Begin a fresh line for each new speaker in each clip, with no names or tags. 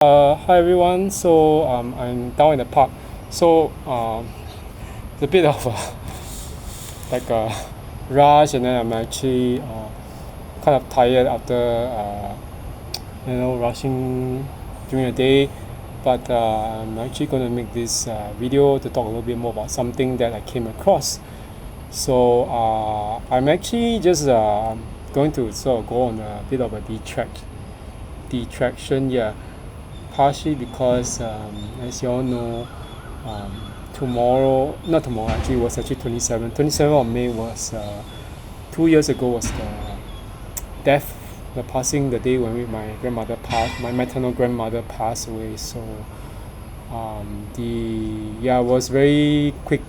Hi everyone. So I'm down in the park. So it's a bit of like a rush, and then I'm actually kind of tired after rushing during the day. But I'm actually going to make this video to talk a little bit more about something that I came across. So I'm actually just going to sort of go on a bit of a detraction, yeah, partially because, as you all know, tomorrow, not tomorrow, actually, it was actually 27th of May was 2 years ago, was death, the passing, the day when my grandmother passed, my maternal grandmother passed away. So, it was very quick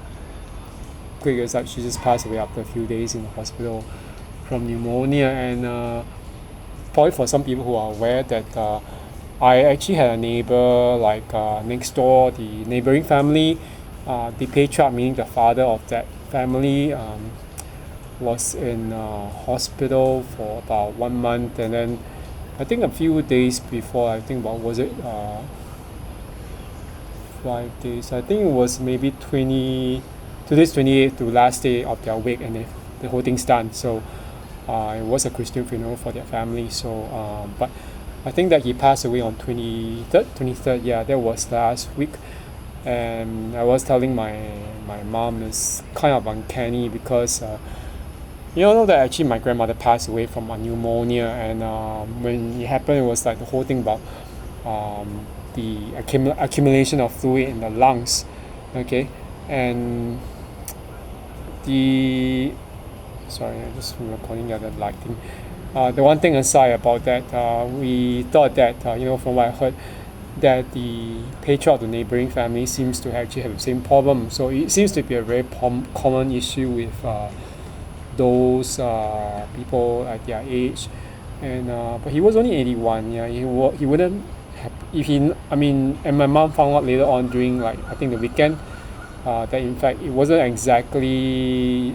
as that she just passed away after a few days in the hospital from pneumonia. And probably for some people who are aware that I actually had a neighbor like next door, the neighboring family, the patriarch, meaning the father of that family, was in hospital for about 1 month. And then I think a few days before, I think about, was it 5 days? I think it was maybe today's 28th to last day of their wake, and the whole thing's done. So it was a Christian funeral for their family. So but I think that he passed away on 23rd. Yeah, that was last week. And I was telling my mom, it's kind of uncanny because you know that actually my grandmother passed away from a pneumonia. And when it happened, it was like the whole thing about the accumulation of fluid in the lungs. Okay. And the sorry, I'm just recording the other lighting. The one thing aside about that, we thought that, from what I heard, that the patriarch of the neighboring family seems to actually have the same problem. So it seems to be a very common issue with those people at their age. And but he was only 81. Yeah, he wouldn't have, if he. I mean, and my mom found out later on during, like, I think the weekend, that in fact it wasn't exactly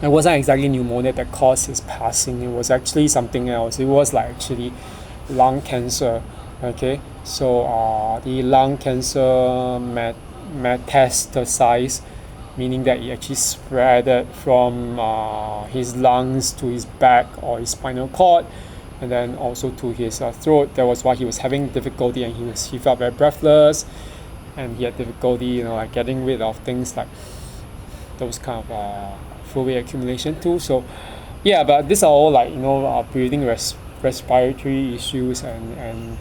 pneumonia that caused his passing. It was actually something else. It was like actually lung cancer. Okay, so the lung cancer metastasized, meaning that it actually spread from his lungs to his back or his spinal cord, and then also to his throat. That was why he was having difficulty, and he felt very breathless, and he had difficulty, like getting rid of things like those kind of fluid accumulation too. So yeah, but these are all like breathing respiratory issues, and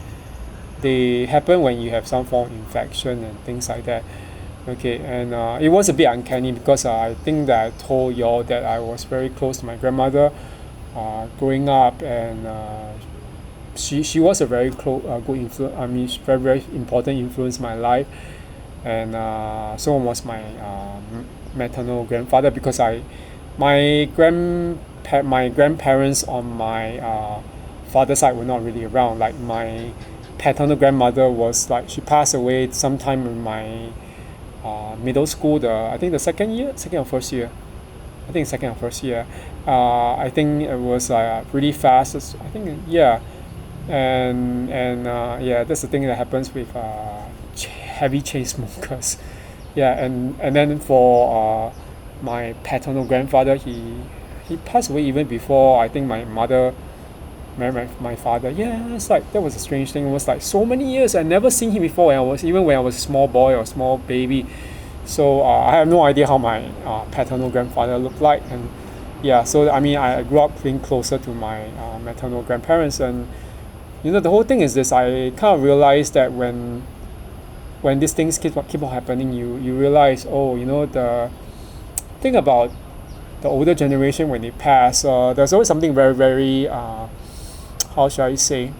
they happen when you have some form of infection and things like that. Okay. And it was a bit uncanny because I think that I told y'all that I was very close to my grandmother growing up. And she was a very good influence. I mean, very important influence in my life. And so was my maternal grandfather, because my grandparents on my father's side were not really around. Like, my paternal grandmother was, like, she passed away sometime in my middle school. I think the second or first year. I think second or first year. I think it was really fast. I think, yeah. And yeah, that's the thing that happens with heavy chain smokers. Yeah. And then for my paternal grandfather, he passed away even before, I think, my mother married my father. Yeah, it's like, that was a strange thing. It was like so many years I never seen him before, when I was a small boy or small baby. So I have no idea how my paternal grandfather looked like. And yeah, so I mean, I grew up being closer to my maternal grandparents. And the whole thing is this: I kind of realized that when these things keep on happening, you realize, the thing about the older generation, when they pass, there's always something very, very how should I say?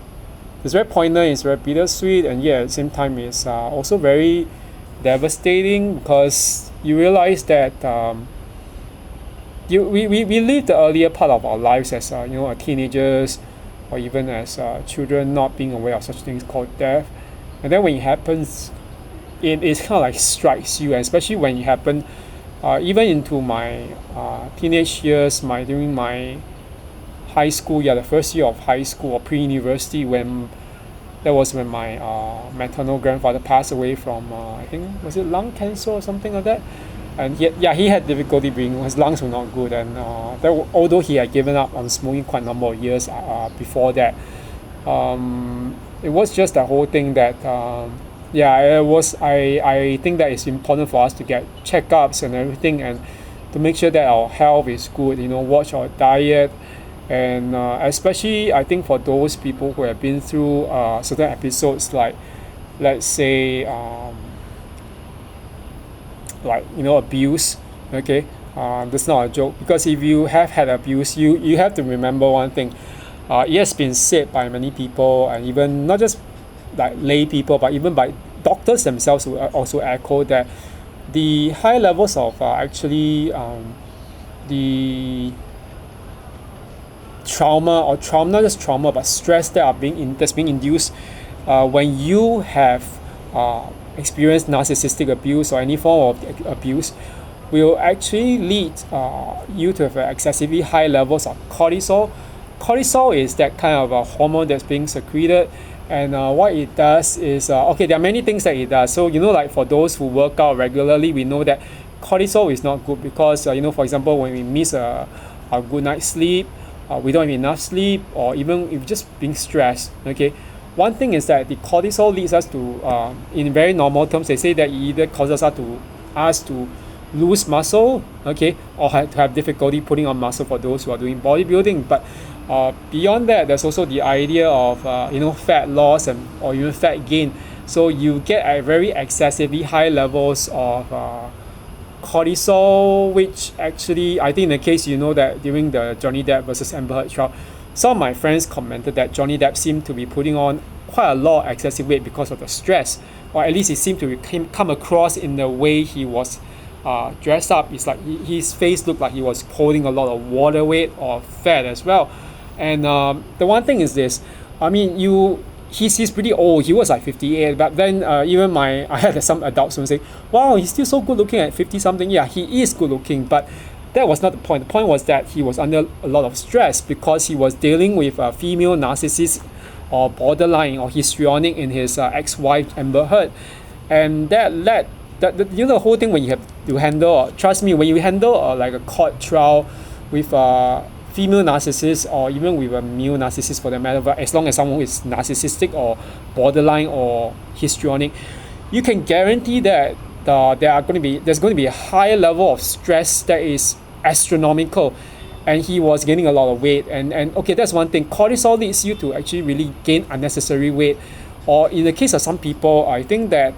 It's very poignant. It's very bittersweet, and yeah, at the same time, it's also very devastating, because you realize that we live the earlier part of our lives as teenagers, or even as children, not being aware of such things called death. And then when it happens, it kind of like strikes you, and especially when it happened even into my teenage years, during my high school, the first year of high school or pre-university, when That was when my maternal grandfather passed away from I think was it lung cancer or something like that. And he had difficulty breathing. His lungs were not good, and although he had given up on smoking quite a number of years before that, it was just the whole thing that it was. I think that it's important for us to get checkups and everything, and to make sure that our health is good. Watch our diet, and especially I think for those people who have been through certain episodes, like let's say abuse. Okay, that's not a joke, because if you have had abuse, you have to remember one thing. It has been said by many people, and even not just like lay people, but even by doctors themselves, who also echo that the high levels of actually the trauma, not just trauma, but stress that's being induced when you have experienced narcissistic abuse or any form of abuse, will actually lead you to have excessively high levels of cortisol. Cortisol is that kind of a hormone that's being secreted, and what it does is there are many things that it does. So like for those who work out regularly, we know that cortisol is not good, because for example, when we miss a good night's sleep, we don't have enough sleep, or even if just being stressed. Okay, one thing is that the cortisol leads us to in very normal terms, they say that it either causes us to lose muscle, okay, or to have difficulty putting on muscle for those who are doing bodybuilding. But beyond that, there's also the idea of fat loss or even fat gain. So you get a very excessively high levels of cortisol, which actually, I think in the case, that during the Johnny Depp versus Amber Heard trial, some of my friends commented that Johnny Depp seemed to be putting on quite a lot of excessive weight because of the stress, or at least it seemed to come across in the way he was dressed up. It's like his face looked like he was holding a lot of water weight or fat as well. And the one thing is this, I mean, he's pretty old. He was like 58, but then even I had some adults who say, wow, he's still so good looking at 50 something. Yeah, he is good looking, but that was not the point. The point was that he was under a lot of stress because he was dealing with a female narcissist or borderline or histrionic in his ex-wife Amber Heard, and that led the whole thing when you have to handle. Trust me, when you handle like a court trial with female narcissist, or even with a male narcissist for that matter, but as long as someone is narcissistic or borderline or histrionic, you can guarantee that there's going to be a high level of stress that is astronomical. And he was gaining a lot of weight, and okay, that's one thing. Cortisol leads you to actually really gain unnecessary weight, or in the case of some people, I think that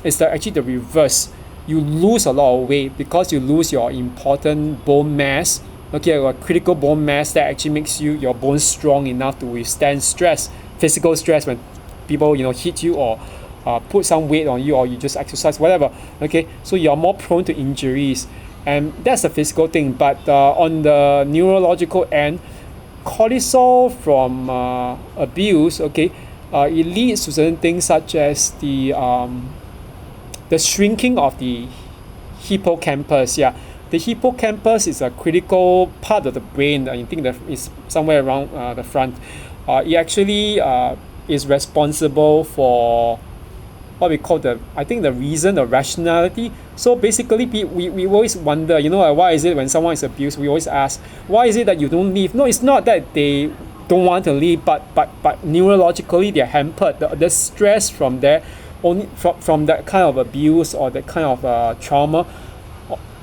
it's actually the reverse. You lose a lot of weight because you lose your important bone mass. Okay, a critical bone mass that actually makes your bones strong enough to withstand stress, physical stress, when people hit you or put some weight on you, or you just exercise, whatever. Okay, so you're more prone to injuries, and that's a physical thing. But on the neurological end, cortisol from abuse, okay, it leads to certain things such as the shrinking of the hippocampus. Yeah, the hippocampus is a critical part of the brain. I think that is somewhere around the front. It actually is responsible for what we call the reason, the rationality. So basically, we always wonder, why is it when someone is abused, we always ask, why is it that you don't leave? No, it's not that they don't want to leave, but neurologically they're hampered. The stress from there, only from that kind of abuse or that kind of trauma,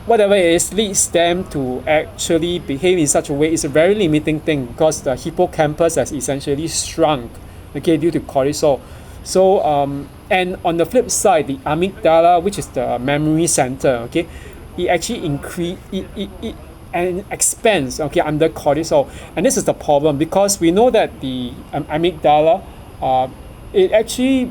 whatever it is, leads them to actually behave in such a way. It's a very limiting thing because the hippocampus has essentially shrunk, okay, due to cortisol. So and on the flip side, the amygdala, which is the memory center, okay, it actually it and expands, okay, under cortisol. And this is the problem, because we know that the amygdala, it actually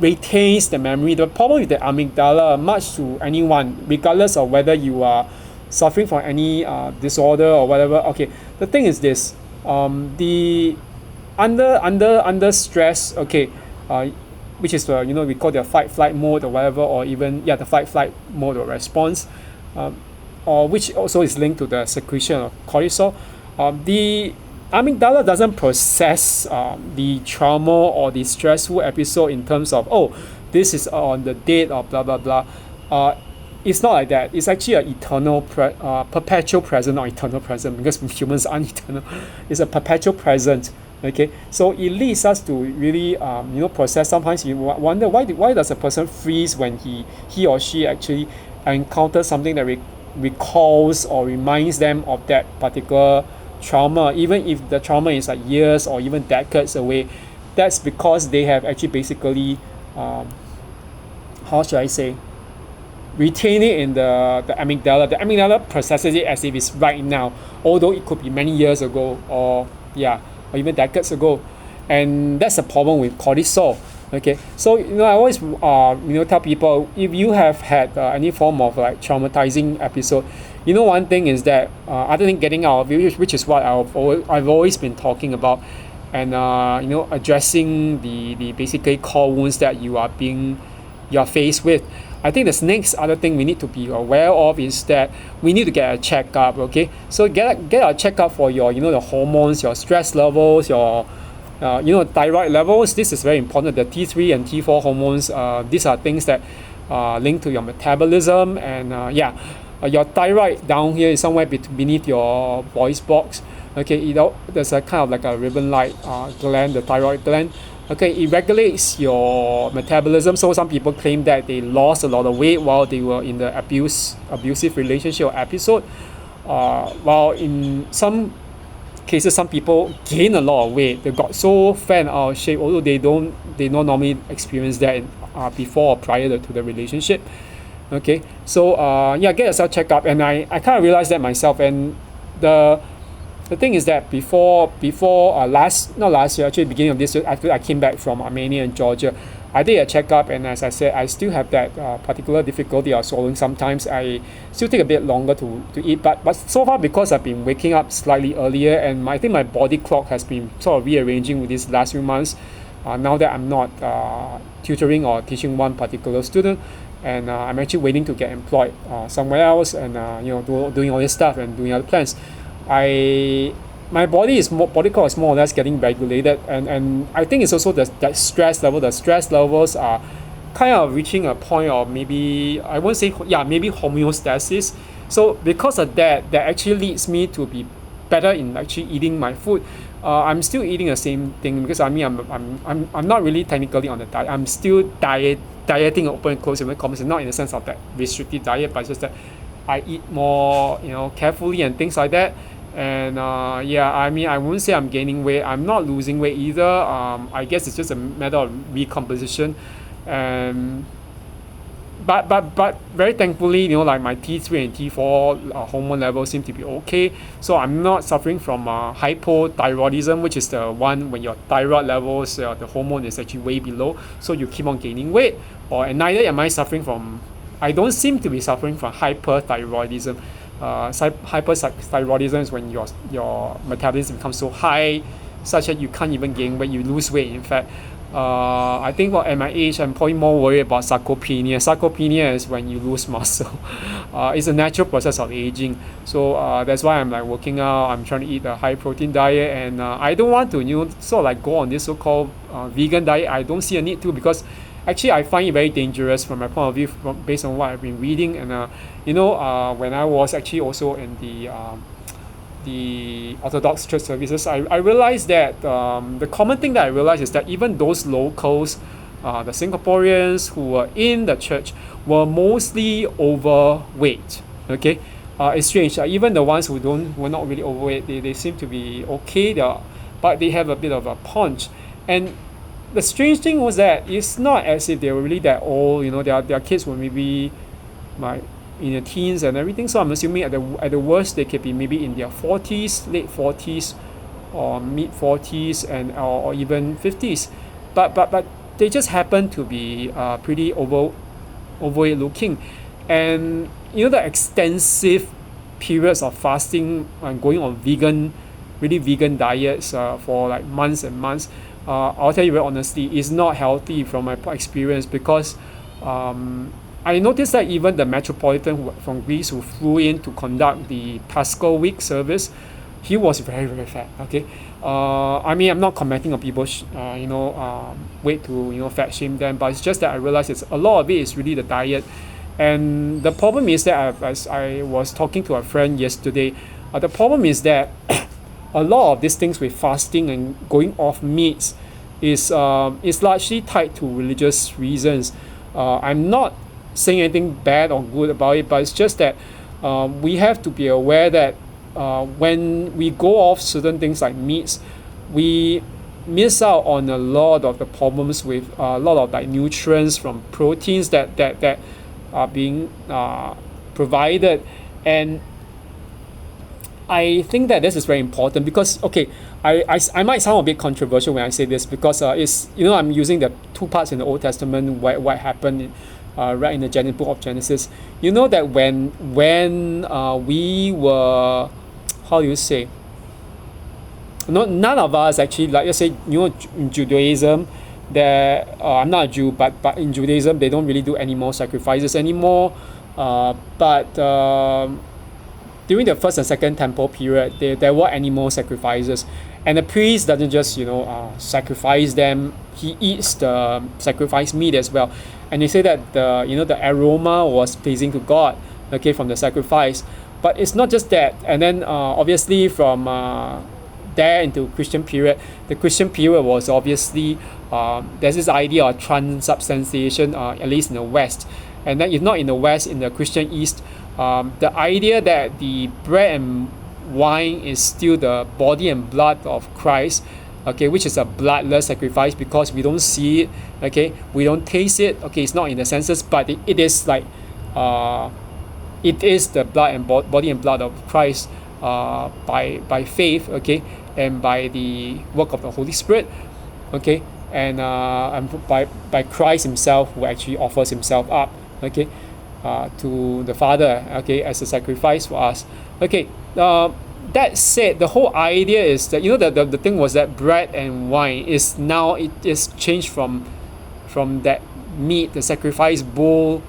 retains the memory. The problem with the amygdala, much to anyone, regardless of whether you are suffering from any disorder or whatever. Okay, the thing is this: the under stress, okay, which is we call the fight flight mode or whatever, or even the fight flight mode or response, or which also is linked to the secretion of cortisol. The amygdala doesn't process the trauma or the stressful episode in terms of, oh, this is on the date of blah blah blah. It's not like that. It's actually an eternal, perpetual present, not eternal present, because humans aren't eternal. It's a perpetual present. Okay, so it leads us to really, process. Sometimes you wonder why does a person freeze when he or she actually encounters something that recalls or reminds them of that particular trauma, even if the trauma is like years or even decades away. That's because they have actually basically, how should I say, retain it in the amygdala. The amygdala processes it as if it's right now, although it could be many years ago or even decades ago. And that's the problem with cortisol. Okay, so I always tell people, if you have had any form of like traumatizing episode, one thing is that other than getting out of it, which is what I've always been talking about, and addressing the basically core wounds that you're faced with. I think the next other thing we need to be aware of is that we need to get a checkup. Okay, so get a checkup for your the hormones, your stress levels, your thyroid levels. This is very important. The T3 and T4 hormones. These are things that linked to your metabolism, and your thyroid down here is somewhere beneath your voice box. Okay, there's a kind of like a ribbon-like gland, the thyroid gland. Okay, it regulates your metabolism. So some people claim that they lost a lot of weight while they were in the abusive relationship or episode. While in some cases, some people gain a lot of weight. They got so fat and out of shape, although they don't normally experience that before or prior to the relationship. Okay, so get yourself checked up. And I kind of realized that myself. And the thing is that before not last year, actually beginning of this year, after I came back from Armenia and Georgia, I did a checkup, and as I said, I still have that particular difficulty of swallowing. Sometimes I still take a bit longer to eat, but so far, because I've been waking up slightly earlier, and I think my body clock has been sort of rearranging with these last few months. Now that I'm not tutoring or teaching one particular student, and I'm actually waiting to get employed somewhere else, and doing all this stuff and doing other plans. My body clock is more or less getting regulated, and I think it's also that stress level. The stress levels are kind of reaching a point of maybe maybe homeostasis. So because of that actually leads me to be better in actually eating my food. I'm still eating the same thing because I'm not really technically on the diet. I'm still dieting, open and close comments, not in the sense of that restrictive diet, but just that I eat more carefully and things like that. And I wouldn't say I'm gaining weight. I'm not losing weight either. I guess it's just a matter of recomposition. But very thankfully, like my T3 and T4 hormone levels seem to be okay. So I'm not suffering from hypothyroidism, which is the one when your thyroid levels, the hormone is actually way below. So you keep on gaining weight. And neither am I suffering from. I don't seem to be suffering from hyperthyroidism. Hyperthyroidism is when your metabolism becomes so high such that you can't even gain weight, you lose weight. In fact, I think at my age, I'm probably more worried about sarcopenia. Sarcopenia is when you lose muscle. It's a natural process of aging. So that's why I'm like working out. I'm trying to eat a high protein diet, and I don't want to sort of like go on this so-called vegan diet. I don't see a need to, because actually I find it very dangerous from my point of view, based on what I've been reading. And when I was actually also in the Orthodox Church services, I realized that the common thing that I realized is that even those locals, the Singaporeans who were in the church, were mostly overweight. Okay, it's strange. Even the ones were not really overweight, they seem to be okay. But they have a bit of a punch. And the strange thing was that it's not as if they were really that old. Their kids were maybe in their teens and everything. So I'm assuming at the worst they could be maybe in their 40s, late 40s, or mid 40s, and or even 50s. But they just happen to be pretty overweight looking, and the extensive periods of fasting and going on really vegan diets for like months and months. I'll tell you very honestly, it's not healthy from my experience, because I noticed that even the Metropolitan from Greece who flew in to conduct the Paschal Week service, he was very, very fat. Okay, I mean, I'm not commenting on people, weight to fat shame them, but it's just that I realized it's a lot of it is really the diet, and the problem is that as I was talking to a friend yesterday, the problem is that a lot of these things with fasting and going off meats is largely tied to religious reasons. I'm not saying anything bad or good about it, but it's just that we have to be aware that when we go off certain things like meats, we miss out on a lot of the problems with a lot of like nutrients from proteins that are being provided. And I think that this is very important because, okay, I might sound a bit controversial when I say this because it's, I'm using the two parts in the Old Testament, what happened right in the book of Genesis. You know that when we were, how do you say, none of us actually, like, let's say, in Judaism, I'm not a Jew, but in Judaism they don't really do animal sacrifices anymore, but during the first and second temple period, there were animal sacrifices, and the priest doesn't just sacrifice them; he eats the sacrificed meat as well. And they say that the aroma was pleasing to God, okay, from the sacrifice. But it's not just that. And then obviously from there into Christian period, the Christian period was obviously there's this idea of transubstantiation, at least in the West, and then if not in the West, in the Christian East. The idea that the bread and wine is still the body and blood of Christ, okay, which is a bloodless sacrifice because we don't see it, okay, we don't taste it, okay, it's not in the senses, but it is like it is the blood and body and blood of Christ by faith, okay, and by the work of the Holy Spirit, okay, and by Christ himself, who actually offers himself up, okay, to the Father, okay, as a sacrifice for us. Okay, that said, the whole idea is that the thing was that bread and wine is now, it is changed from that meat, the sacrifice bull,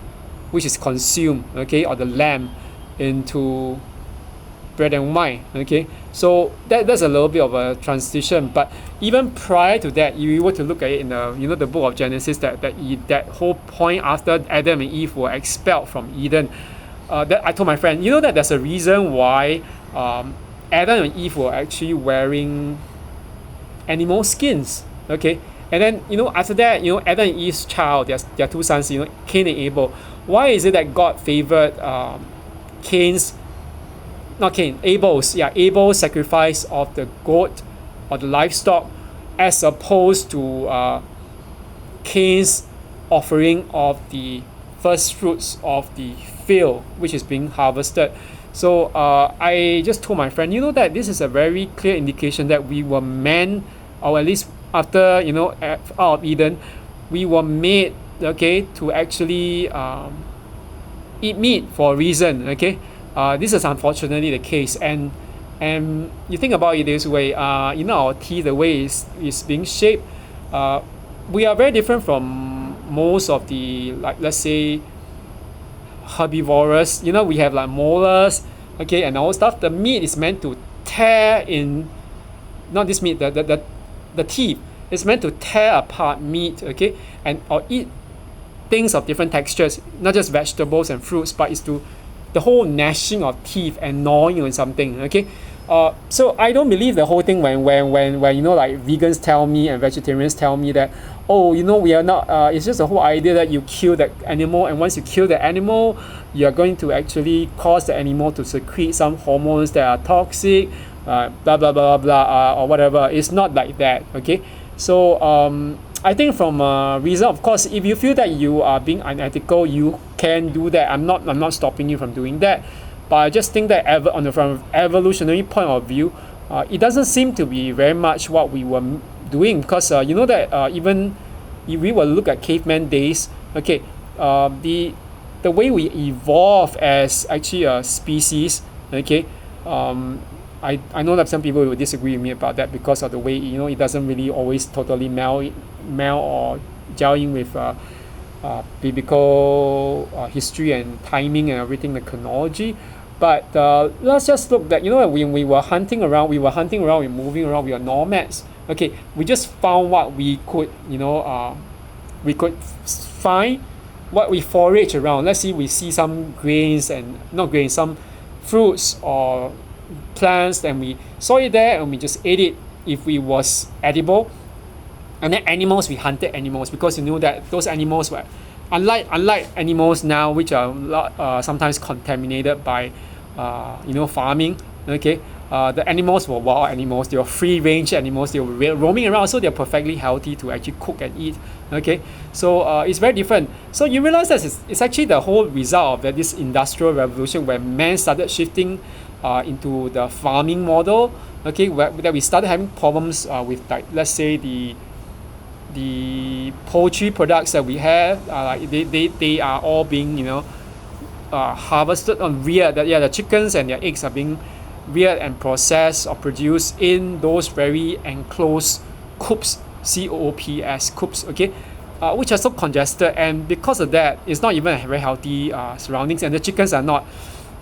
which is consumed, okay, or the lamb, into bread and wine, okay. So that's a little bit of a transition. But even prior to that, you were to look at it in the book of Genesis, that whole point after Adam and Eve were expelled from Eden, that I told my friend, that there's a reason why Adam and Eve were actually wearing animal skins, okay. And then after that, Adam and Eve's child, their two sons, Cain and Abel. Why is it that God favored Abel's sacrifice of the goat or the livestock, as opposed to Cain's offering of the first fruits of the field, which is being harvested? So I just told my friend, that this is a very clear indication that we were meant, or at least after out of Eden, we were made, okay, to actually eat meat for a reason, okay. This is unfortunately the case, and you think about it this way, our teeth, the way is being shaped, we are very different from most of the, like, let's say, herbivores. We have like molars, okay, and all stuff. The meat is meant to tear in, not this meat, the teeth is meant to tear apart meat, okay, and or eat things of different textures, not just vegetables and fruits, but it's to the whole gnashing of teeth and gnawing on something, okay. So I don't believe the whole thing when like vegans tell me and vegetarians tell me that, we are not, it's just the whole idea that you kill the animal, and once you kill the animal, you are going to actually cause the animal to secrete some hormones that are toxic, blah blah blah blah blah, or whatever. It's not like that, okay. So I think from a reason, of course, if you feel that you are being unethical, you can do that. I'm not stopping you from doing that, but I just think that from evolutionary point of view, it doesn't seem to be very much what we were doing, because that even if we will look at caveman days, okay, the way we evolve as actually a species, okay, I know that some people will disagree with me about that because of the way it doesn't really always totally meld or gel in with biblical history and timing and everything, the chronology. But let's just look that, when we were hunting around, we're moving around, we are nomads. Okay, we just found what we could, we could find, what we forage around. Let's see, we see some grains and not grains, some fruits or plants, and we saw it there and we just ate it if it was edible. And then animals, we hunted animals because that those animals were unlike animals now, which are sometimes contaminated by farming. Okay, the animals were wild animals, they were free range animals, they were roaming around, so they're perfectly healthy to actually cook and eat. Okay, so it's very different. So you realize that it's actually the whole result of this industrial revolution, where man started shifting into the farming model. Okay, that we started having problems with, like, let's say the poultry products that we have, they are all being harvested on reared. The chickens and their eggs are being reared and processed or produced in those very enclosed coops, COOPS, coops. Okay, which are so congested, and because of that, it's not even a very healthy surroundings, and the chickens are not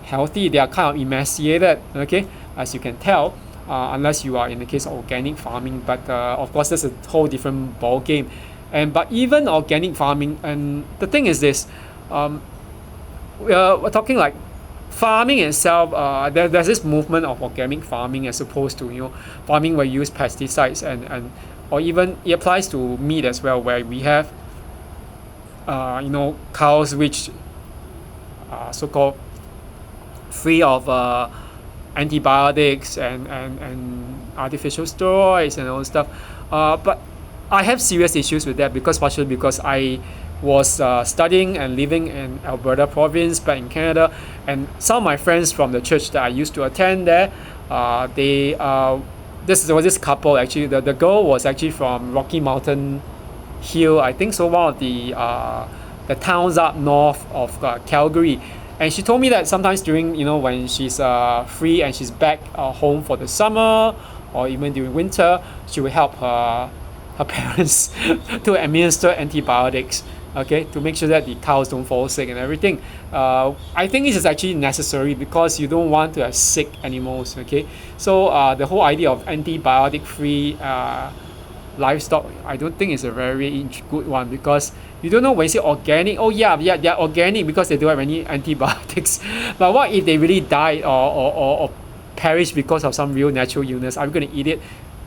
healthy. They are kind of emaciated. Okay, as you can tell. Unless you are in the case of organic farming, but of course that's a whole different ball game. But even organic farming, and the thing is this, we're talking like farming itself. There's this movement of organic farming as opposed to farming where you use pesticides, and or even it applies to meat as well, where we have cows which are so-called free of antibiotics and artificial steroids and all that stuff. But I have serious issues with that, partially because I was studying and living in Alberta province back in Canada, and some of my friends from the church that I used to attend there, there was this couple actually. The girl was actually from Rocky Mountain Hill, I think so, one of the towns up north of Calgary. And she told me that sometimes during, when she's free and she's back home for the summer or even during winter, she will help her parents to administer antibiotics, okay, to make sure that the cows don't fall sick and everything. I think this is actually necessary because you don't want to have sick animals, okay. So the whole idea of antibiotic-free livestock, I don't think is a very good one, because you don't know when you say organic. Oh yeah, they're organic because they don't have any antibiotics. But what if they really died or perish because of some real natural illness? Are we going to eat it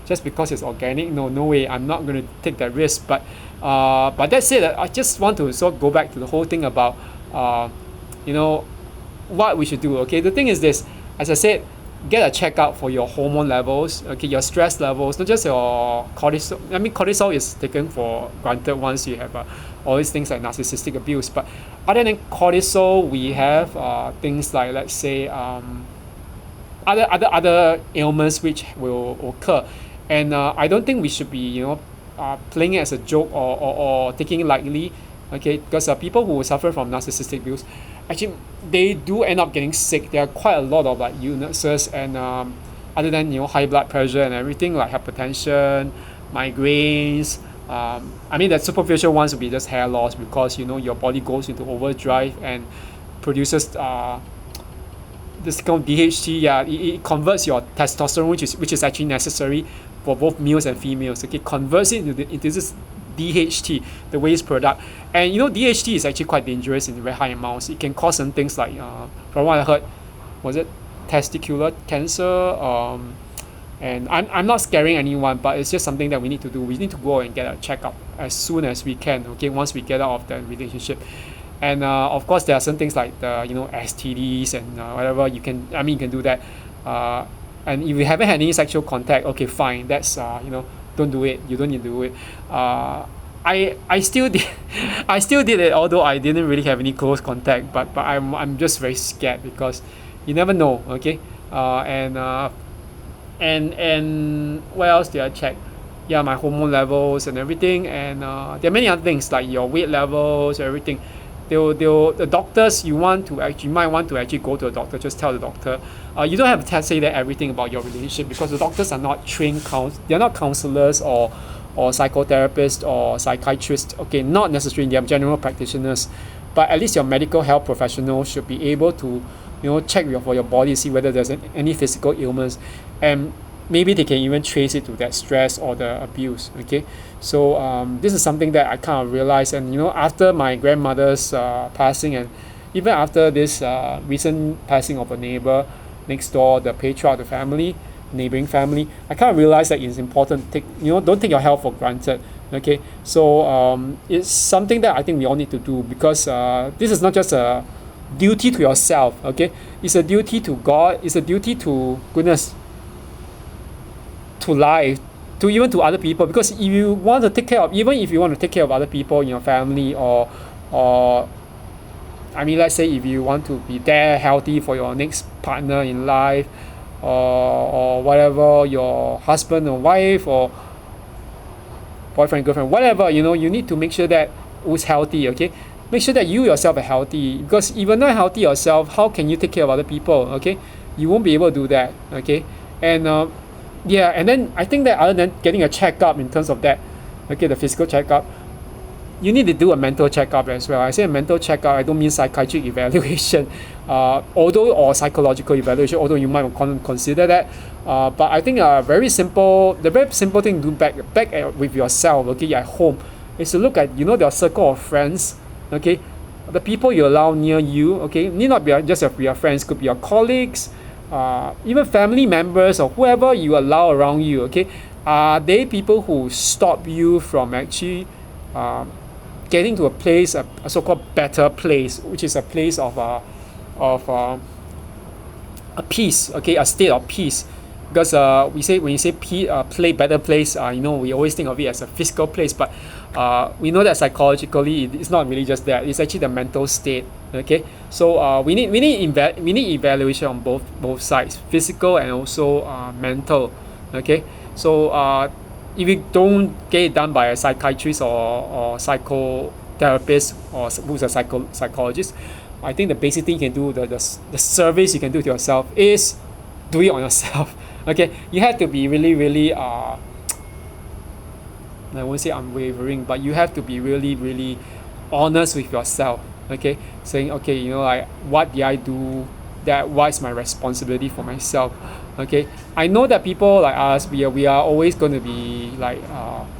just because it's organic? No way. I'm not going to take that risk. But that's it. I just want to sort of go back to the whole thing about what we should do. Okay, the thing is this. As I said, get a checkup for your hormone levels, okay, your stress levels, not just your cortisol. I mean, cortisol is taken for granted once you have all these things like narcissistic abuse. But other than cortisol, we have things like, let's say, other ailments which will occur, and I don't think we should be playing it as a joke or taking it lightly, okay? Because people who suffer from narcissistic abuse, actually they do end up getting sick. There are quite a lot of illnesses, and other than high blood pressure and everything, like hypertension, migraines. I mean, the superficial ones will be just hair loss, because your body goes into overdrive and produces this kind of DHT. Yeah, it converts your testosterone, which is actually necessary for both males and females. Okay, converts it into this DHT, the waste product. And DHT is actually quite dangerous in very high amounts. It can cause some things like, from what I heard, was it testicular cancer? And I'm not scaring anyone, but it's just something that we need to do. We need to go and get a checkup as soon as we can. Okay, once we get out of the relationship. And of course, there are some things like the STDs and whatever. You can do that. And if you haven't had any sexual contact, okay, fine. That's don't do it. You don't need to do it. I still did it, although I didn't really have any close contact. But I'm just very scared, because you never know. Okay. And what else did I check? Yeah, my hormone levels and everything. And there are many other things like your weight levels, everything. The doctors, you might want to actually go to a doctor. Just tell the doctor. You don't have to say that everything about your relationship, because the doctors are not trained they're not counselors or psychotherapists or psychiatrists. Okay, not necessarily. They are general practitioners, but at least your medical health professional should be able to check for your body, see whether there's any physical ailments, and maybe they can even trace it to that stress or the abuse. Okay, so this is something that I kind of realized, and after my grandmother's passing, and even after this recent passing of a neighbor next door, the patriarch of the family, neighboring family, I kind of realized that it's important to don't take your health for granted. Okay, so it's something that I think we all need to do, because this is not just a duty to yourself. Okay, it's a duty to God, it's a duty to goodness, to life, to even to other people. Because if you want to take care of, even if you want to take care of other people in your family, or I mean, let's say if you want to be there healthy for your next partner in life, or whatever, your husband or wife, or boyfriend, girlfriend, whatever, you need to make sure that who's healthy. Okay, make sure that you yourself are healthy, because if you're not healthy yourself, how can you take care of other people? Okay, you won't be able to do that. Okay, and and then I think that other than getting a checkup in terms of that, okay, the physical checkup, you need to do a mental checkup as well. I say a mental checkup, I don't mean psychiatric evaluation, or psychological evaluation, although you might consider that. But I think the very simple thing to do back with yourself, okay, at home, is to look at your circle of friends, okay, the people you allow near you. Okay, need not be just your friends, could be your colleagues, even family members, or whoever you allow around you. Okay, are they people who stop you from actually getting to a place, a so-called better place, which is a place of a peace, okay, a state of peace? Because when you say better place, we always think of it as a physical place, but we know that psychologically it's not really just that. It's actually the mental state. Okay, so we need evaluation on both sides, physical and also mental. Okay, so if you don't get it done by a psychiatrist or psychotherapist, or who's a psychologist, I think the basic thing you can do, the service you can do to yourself, is do it on yourself. Okay, you have to be really, really I won't say unwavering, but you have to be really, really honest with yourself. Okay, saying, okay, like, what did I do? What is my responsibility for myself? Okay, I know that people like us, we are always going to be like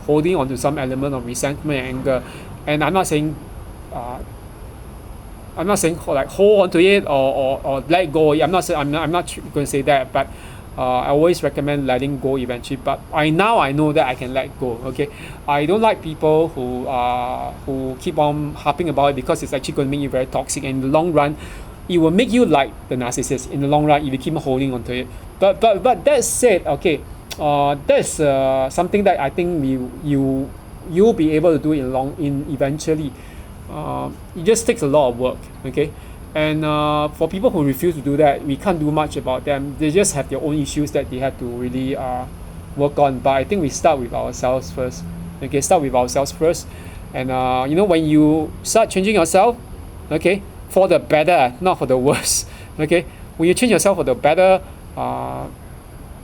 holding on to some element of resentment and anger, and I'm not saying like hold on to it, or let go. I'm not going to say that, but I always recommend letting go eventually. But I know that I can let go. Okay, I don't like people who keep on harping about it, because it's actually going to make you very toxic, and in the long run, it will make you like the narcissist in the long run if you keep holding on to it. But that said, okay, that's something that I think you'll be able to do eventually. It just takes a lot of work. Okay, and for people who refuse to do that, we can't do much about them. They just have their own issues that they have to really work on. But I think we start with ourselves first. Okay, and when you start changing yourself, okay, for the better, not for the worse. Okay, when you change yourself for the better,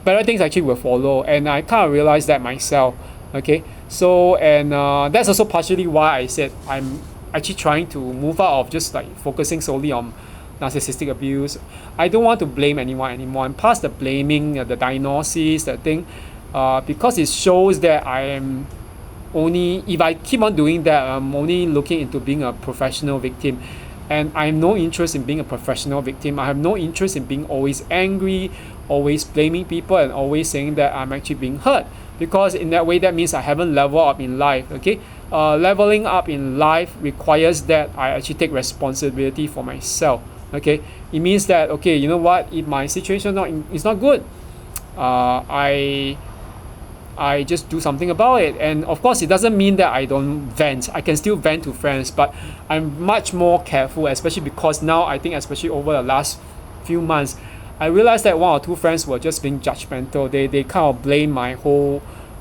better things actually will follow, and I kind of realized that myself. Okay, so and that's also partially why I said I'm actually trying to move out of just like focusing solely on narcissistic abuse. I don't want to blame anyone anymore. I'm past the blaming, the diagnosis, that thing, because it shows that I am only, if I keep on doing that, I'm only looking into being a professional victim. And I have no interest in being a professional victim. I have no interest in being always angry, always blaming people, and always saying that I'm actually being hurt. Because in that way, that means I haven't leveled up in life. Okay, leveling up in life requires that I actually take responsibility for myself. Okay, it means that, okay, you know what? If my situation is not good, I just do something about it. And of course, it doesn't mean that I don't vent. I can still vent to friends, but I'm much more careful, especially because now I think, especially over the last few months, I realized that one or two friends were just being judgmental. They kind of blame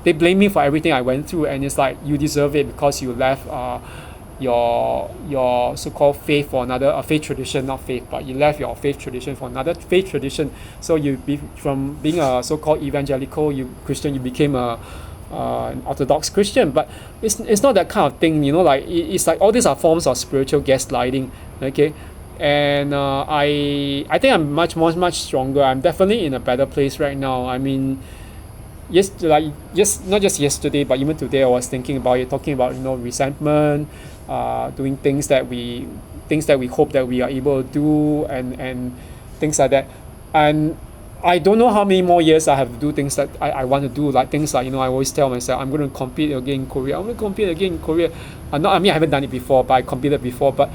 they blame me for everything I went through, and it's like, you deserve it because you left your so-called faith for another faith tradition, not faith, but you left your faith tradition for another faith tradition. So from being a so-called evangelical Christian, you became an Orthodox Christian. But it's not that kind of thing, like it's like all these are forms of spiritual gaslighting. Okay, and I think I'm much stronger. I'm definitely in a better place right now. I mean, just not just yesterday, but even today, I was thinking about it, talking about resentment, doing things that we hope that we are able to do, and things like that. And I don't know how many more years I have to do things that I want to do, like things like I always tell myself I'm going to compete again in Korea. I'm going to compete again in Korea. Not, I mean, I haven't done it before, but I competed before. But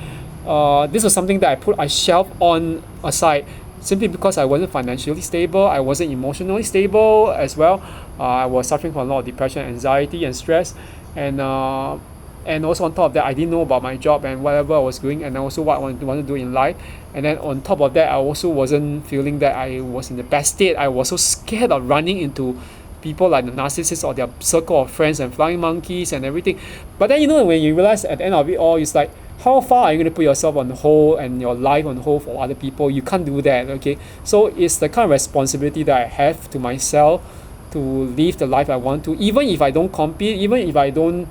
this was something that I shelved on aside simply because I wasn't financially stable. I wasn't emotionally stable as well. I was suffering from a lot of depression, anxiety, and stress, and also on top of that, I didn't know about my job and whatever I was doing, and also what I want to do in life. And then on top of that, I also wasn't feeling that I was in the best state. I was so scared of running into people like the narcissists or their circle of friends and flying monkeys and everything. But then when you realize at the end of it all, it's like, how far are you going to put yourself on hold and your life on hold for other people? You can't do that, okay? So it's the kind of responsibility that I have to myself to live the life I want to, even if I don't compete, even if I don't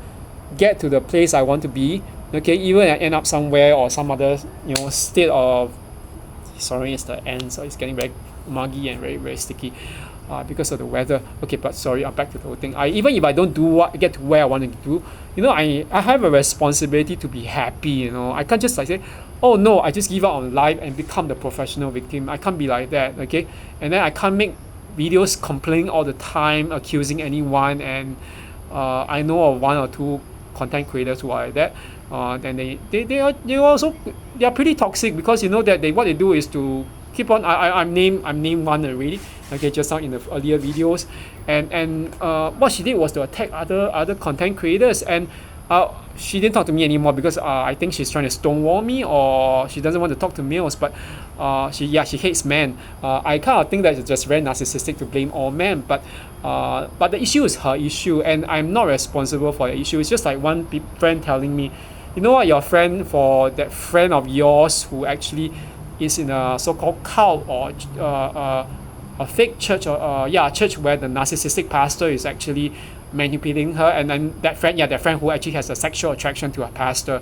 get to the place I want to be, okay, even I end up somewhere or some other state of, sorry, it's the end, so it's getting very muggy and very sticky because of the weather. Okay, but sorry, I'm back to the whole thing. Even if I don't get to where I want to do, I have a responsibility to be happy. I can't just say, oh no, I just give up on life and become the professional victim. I can't be like that, okay? And then I can't make videos complaining all the time, accusing anyone. And I know of one or two content creators who are like that. Then they are pretty toxic, because that what they do is to keep on. I'm named one already, okay, just now in the earlier videos, and what she did was to attack other content creators, and she didn't talk to me anymore because I think she's trying to stonewall me, or she doesn't want to talk to males. But she hates men. I kind of think that it's just very narcissistic to blame all men, but the issue is her issue, and I'm not responsible for the issue. It's just like one friend telling me, you know what, your friend, for that friend of yours who actually is in a so-called cult or a fake church, or church where the narcissistic pastor is actually manipulating her, and then that friend who actually has a sexual attraction to a pastor,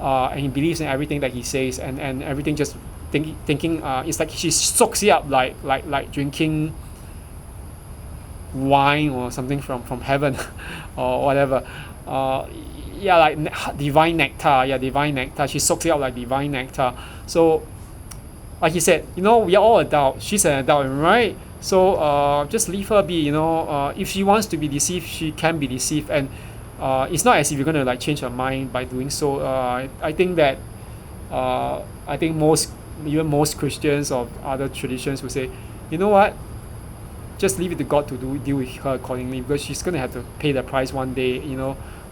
and he believes in everything that he says, and everything, just thinking it's like she soaks it up like drinking wine or something from heaven or whatever. Like divine nectar. She soaks it up like divine nectar. So like he said, we are all adults. She's an adult, right? So just leave her be. If she wants to be deceived, she can be deceived, and it's not as if you're gonna like change her mind by doing so. I think that I think most Christians of other traditions would say, you know what, just leave it to God to deal with her accordingly, because she's gonna have to pay the price one day,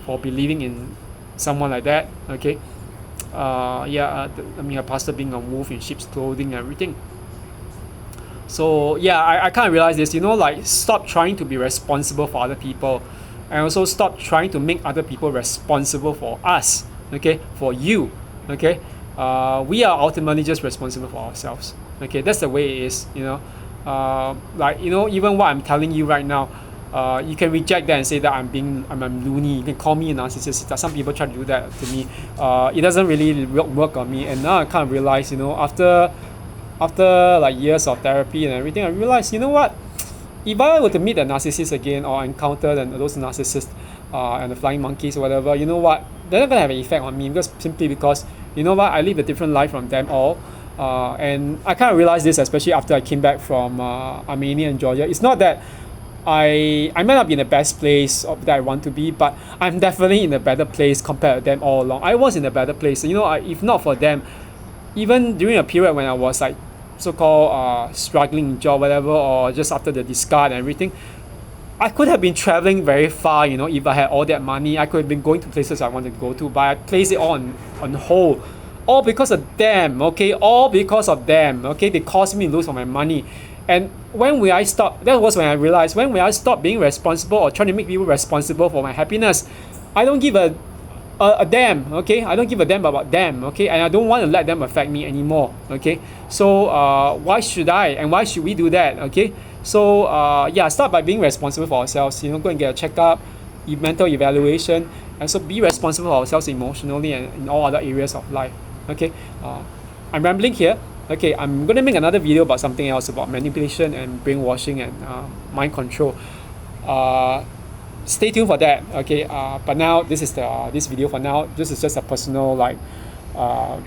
for believing in someone like that. Okay. Her pastor being a wolf in sheep's clothing and everything. So I kind of realized this, like, stop trying to be responsible for other people, and also stop trying to make other people responsible for us, okay, for you, okay. We are ultimately just responsible for ourselves, okay. That's the way it is, even what I'm telling you right now, you can reject that and say that I'm loony. You can call me a narcissist. Some people try to do that to me. It doesn't really work on me. And now I kind of realize, after like years of therapy and everything, I realized, what, if I were to meet a narcissist again, or encounter those narcissists and the flying monkeys or whatever, you know what, they're not gonna have an effect on me, simply because I live a different life from them all. And I kind of realized this, especially after I came back from Armenia and Georgia. It's not that I might not be in the best place that I want to be, but I'm definitely in a better place compared to them all along. I was in a better place. If not for them, even during a period when I was like so-called struggling in job, whatever, or just after the discard and everything, I could have been traveling very far. If I had all that money, I could have been going to places I wanted to go to, but I placed it all on hold. All because of them, okay? All because of them, okay? They caused me to lose all my money. And when will I stop? That was when I realized, when will I stop being responsible or trying to make people responsible for my happiness? I don't give a damn, okay? I don't give a damn about them, okay? And I don't want to let them affect me anymore, okay? So why should I, and why should we do that, okay? So start by being responsible for ourselves. Go and get a checkup, mental evaluation, and so be responsible for ourselves emotionally and in all other areas of life, okay? I'm rambling here. Okay, I'm gonna make another video about something else, about manipulation and brainwashing and mind control. Uh, Stay tuned for that. Okay, but now this video for now. This is just a personal uh,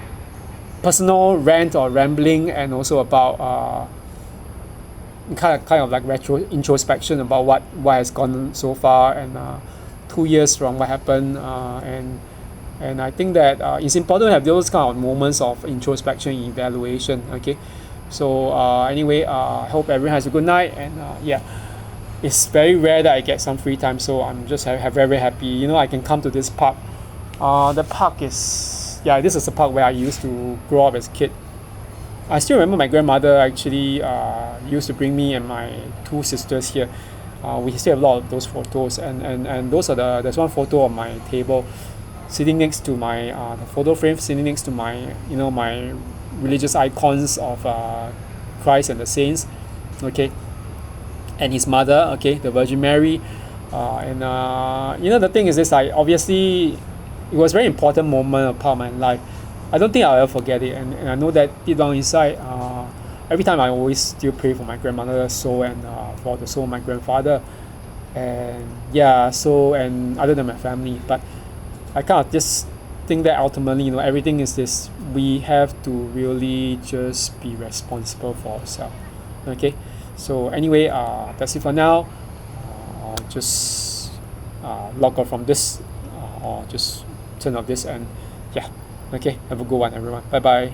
personal rant or rambling, and also about kind of like retro introspection about what has gone so far, and 2 years from what happened, and I think that it's important to have those kind of moments of introspection, evaluation. Okay, so anyway, I hope everyone has a good night, and yeah, it's very rare that I get some free time, so I'm just very happy. You know, I can come to this park. The park is, yeah, this is the park where I used to grow up as a kid. I still remember my grandmother actually used to bring me and my two sisters here. We still have a lot of those photos, and there's one photo on my table, sitting next to my the photo frame, sitting next to my my religious icons of Christ and the saints, okay, and his mother, okay, the Virgin Mary, and the thing is this, obviously it was a very important moment, a part of my life. I don't think I'll ever forget it, and I know that deep down inside, every time I always still pray for my grandmother's soul, and for the soul of my grandfather, and yeah, so, and other than my family. But I kind of just think that ultimately, everything is this: we have to really just be responsible for ourselves. Okay, so anyway, that's it for now. I'll just log off from this, or just turn off this, and yeah. Okay, have a good one, everyone. Bye bye.